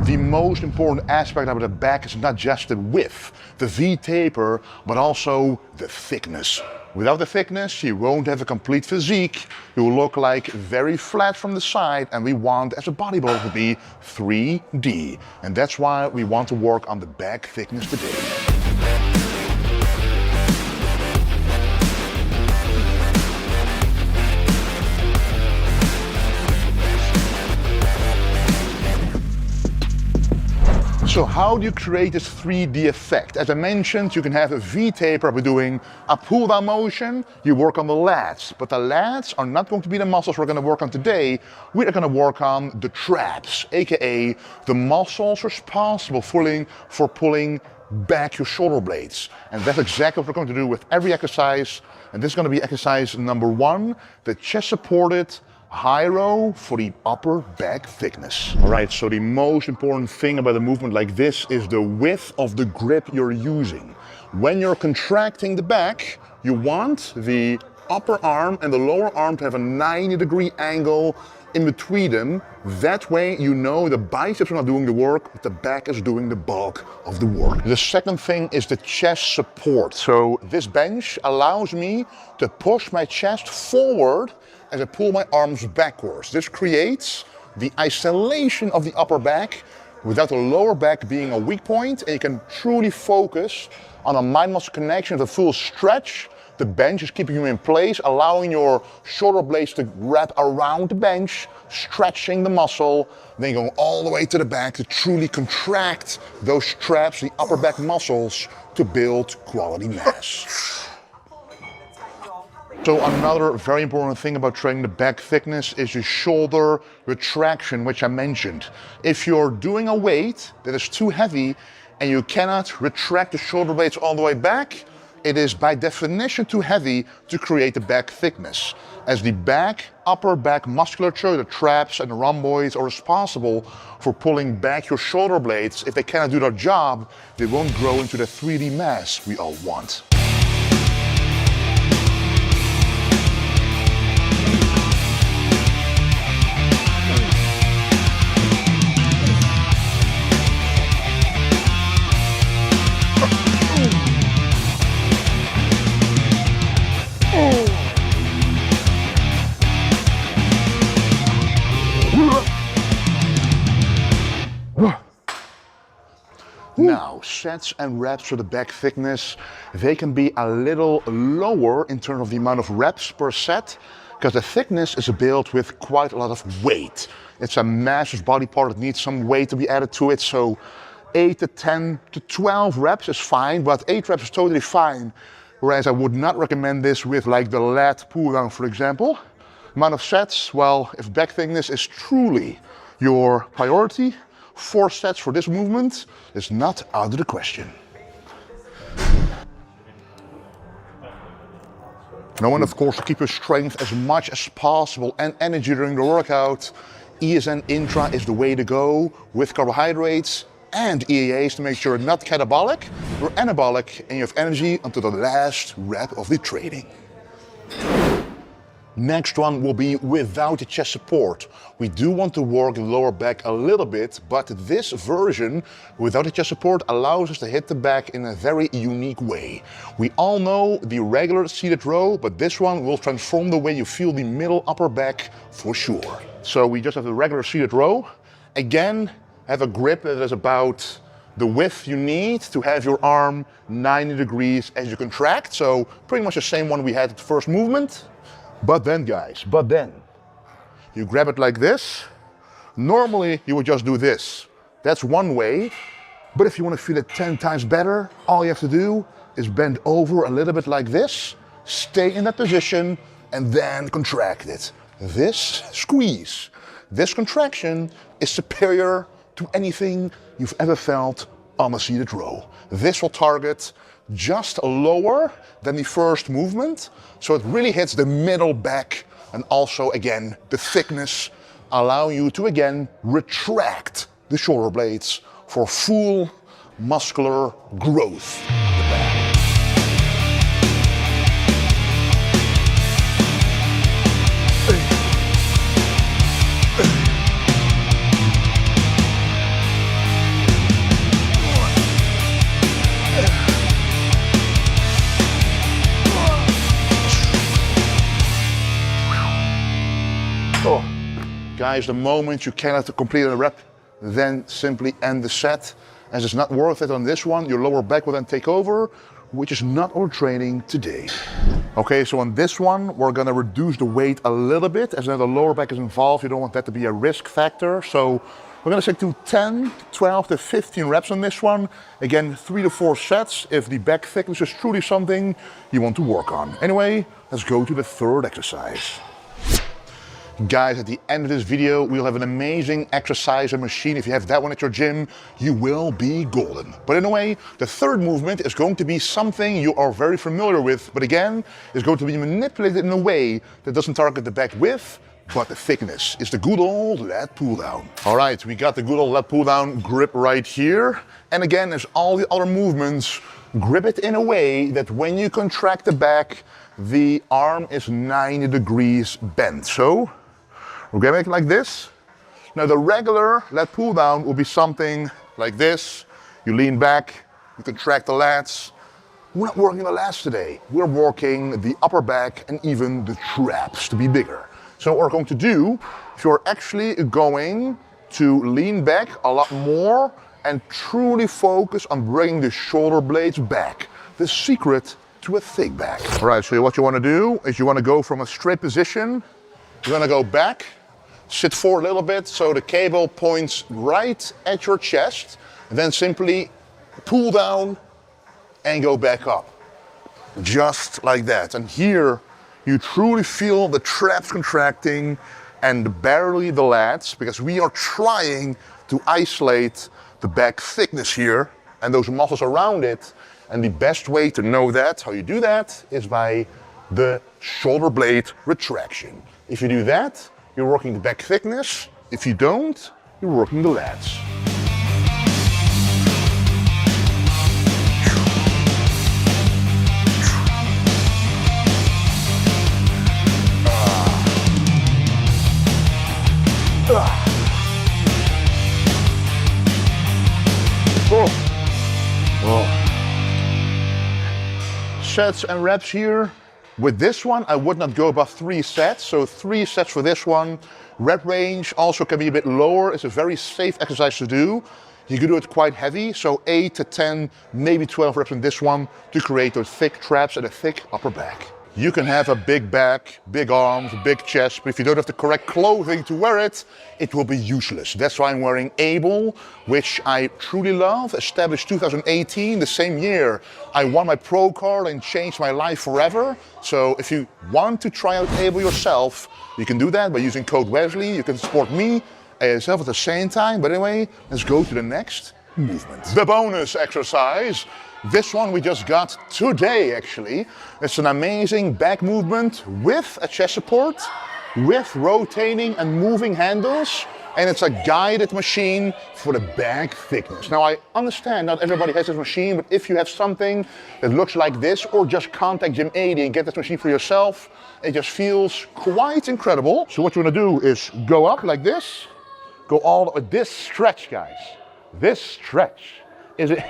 the most important aspect of the back is not just the width, the V-taper, but also the thickness. Without the thickness, you won't have a complete physique. You will look like very flat from the side, and we want, as a bodybuilder, to be 3D. And that's why we want to work on the back thickness today. So how do you create this 3D effect? As I mentioned, you can have a V-taper by doing a pull-down motion. You work on the lats, but the lats are not going to be the muscles we're going to work on today. We're going to work on the traps, aka the muscles responsible for pulling back your shoulder blades. And that's exactly what we're going to do with every exercise. And this is going to be exercise number 1, the chest supported high row for the upper back thickness. All right, so the most important thing about a movement like this is the width of the grip you're using. When you're contracting the back, you want the upper arm and the lower arm to have a 90-degree angle in between them. That way you know the biceps are not doing the work, but the back is doing the bulk of the work. The second thing is the chest support. So this bench allows me to push my chest forward as I pull my arms backwards. This creates the isolation of the upper back without the lower back being a weak point, and you can truly focus on a mind-muscle connection, the full stretch. The bench is keeping you in place, allowing your shoulder blades to wrap around the bench, stretching the muscle, then going all the way to the back to truly contract those traps, the upper back muscles, to build quality mass. So another very important thing about training the back thickness is your shoulder retraction, which I mentioned. If you're doing a weight that is too heavy and you cannot retract the shoulder blades all the way back, it is by definition too heavy to create the back thickness. As the upper back musculature, the traps and the rhomboids are responsible for pulling back your shoulder blades. If they cannot do their job, they won't grow into the 3D mass we all want. Now, sets and reps for the back thickness, they can be a little lower in terms of the amount of reps per set, because the thickness is built with quite a lot of weight. It's a massive body part that needs some weight to be added to it, so 8 to 10 to 12 reps is fine, but 8 reps is totally fine. Whereas I would not recommend this with like the lat pull down, for example. Amount of sets, well, if back thickness is truly your priority, 4 sets for this movement is not out of the question. Now, and of course, to keep your strength as much as possible and energy during the workout, ESN Intra is the way to go with carbohydrates and EAAs to make sure you're not catabolic, you're anabolic, and you have energy until the last rep of the training. Next one will be without the chest support. We do want to work the lower back a little bit, but this version without the chest support allows us to hit the back in a very unique way. We all know the regular seated row, but this one will transform the way you feel the middle upper back for sure. So we just have the regular seated row. Again, have a grip that is about the width you need to have your arm 90 degrees as you contract. So pretty much the same one we had at the first movement. But then guys, you grab it like this. Normally you would just do this. That's one way. But if you want to feel it 10 times better, all you have to do is bend over a little bit like this, stay in that position, and then contract it. This squeeze, this contraction is superior to anything you've ever felt on a seated row. This will target just lower than the first movement, so it really hits the middle back, and also again the thickness, allow you to again retract the shoulder blades for full muscular growth. exercise, the moment you cannot complete a rep, then simply end the set. As it's not worth it on this one, your lower back will then take over, which is not our training today. Okay, so on this one, we're gonna reduce the weight a little bit. As now the lower back is involved, you don't want that to be a risk factor. So we're gonna stick to 10, 12 to 15 reps on this one. Again, 3 to 4 sets if the back thickness is truly something you want to work on. Anyway, let's go to the third exercise. Guys, at the end of this video, we'll have an amazing exerciser machine. If you have that one at your gym, you will be golden. But anyway, the third movement is going to be something you are very familiar with, but again, is going to be manipulated in a way that doesn't target the back width, but the thickness. It's the good old lat pull down. All right, we got the good old lat pull down grip right here. And again, as all the other movements, grip it in a way that when you contract the back, the arm is 90 degrees bent. So, we're gonna make it like this. Now the regular lat pull down will be something like this. You lean back, you contract the lats. We're not working the lats today. We're working the upper back and even the traps to be bigger. So what we're going to do, if you're actually going to lean back a lot more and truly focus on bringing the shoulder blades back. The secret to a thick back. All right, so what you wanna do is you wanna go from a straight position. You're gonna go back, sit forward a little bit so the cable points right at your chest, and then simply pull down and go back up. Just like that. And here you truly feel the traps contracting and barely the lats, because we are trying to isolate the back thickness here and those muscles around it. And the best way to know that, how you do that, is by the shoulder blade retraction. If you do that, you're working the back thickness. If you don't, you're working the lats. Sets and reps here. With this one, I would not go above 3 sets. So 3 sets for this one. Rep range also can be a bit lower. It's a very safe exercise to do. You can do it quite heavy. So 8 to 10, maybe 12 reps in this one to create those thick traps and a thick upper back. You can have a big back, big arms, big chest, but if you don't have the correct clothing to wear it, it will be useless. That's why I'm wearing Able, which I truly love, established 2018, the same year I won my pro card and changed my life forever. So if you want to try out Able yourself, you can do that by using code Wesley. You can support me and yourself at the same time. But anyway, let's go to the next movement. The bonus exercise. This one we just got today, actually. It's an amazing back movement with a chest support, with rotating and moving handles, and it's a guided machine for the back thickness. Now I understand not everybody has this machine, but if you have something that looks like this, or just contact Gym 80 and get this machine for yourself, it just feels quite incredible. So what you want to do is go up like this, go all with this stretch, guys. This stretch is it.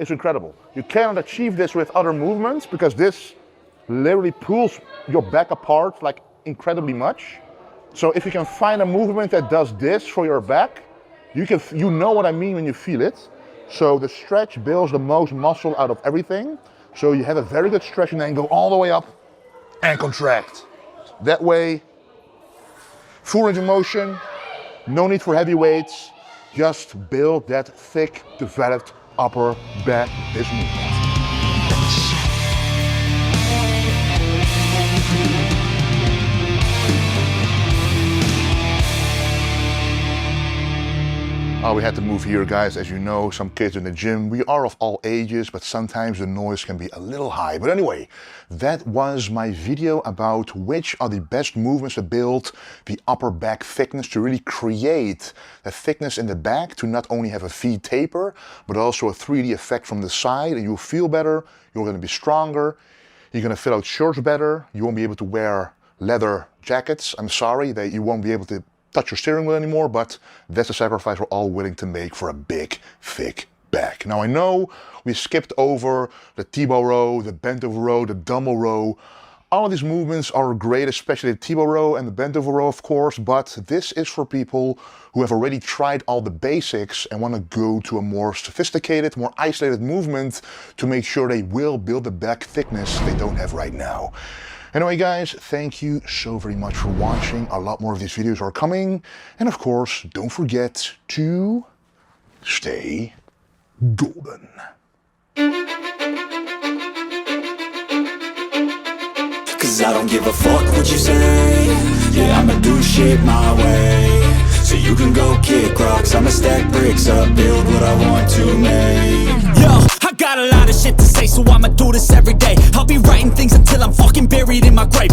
It's incredible. You cannot achieve this with other movements because this literally pulls your back apart like incredibly much. So if you can find a movement that does this for your back, you know what I mean when you feel it. So the stretch builds the most muscle out of everything. So you have a very good stretch and then go all the way up and contract. That way, full range of motion, no need for heavy weights, just build that thick, developed upper back this movement. Oh, we had to move here, guys. As you know, some kids in the gym, we are of all ages, but sometimes the noise can be a little high. But anyway, that was my video about which are the best movements to build the upper back thickness, to really create a thickness in the back, to not only have a V taper, but also a 3D effect from the side, and you'll feel better, you're gonna be stronger, you're gonna fill out shirts better, you won't be able to wear leather jackets. I'm sorry that you won't be able to touch your steering wheel anymore, but that's a sacrifice we're all willing to make for a big, thick back. Now I know we skipped over the T-bar row, the bent over row, the dumbbell row. All of these movements are great, especially the T-bow row and the bent over row, of course, but this is for people who have already tried all the basics and want to go to a more sophisticated, more isolated movement to make sure they will build the back thickness they don't have right now. Anyway, guys, thank you so very much for watching. A lot more of these videos are coming. And of course, don't forget to stay golden. Cause I don't give a fuck what you say. Yeah, I'ma do shit my way. So you can go kick rocks, I'ma stack bricks up, build what I want to make. Yo, I got a lot of shit to say, so I'ma do this every day. I'll be writing things until I'm fucking buried in my grave.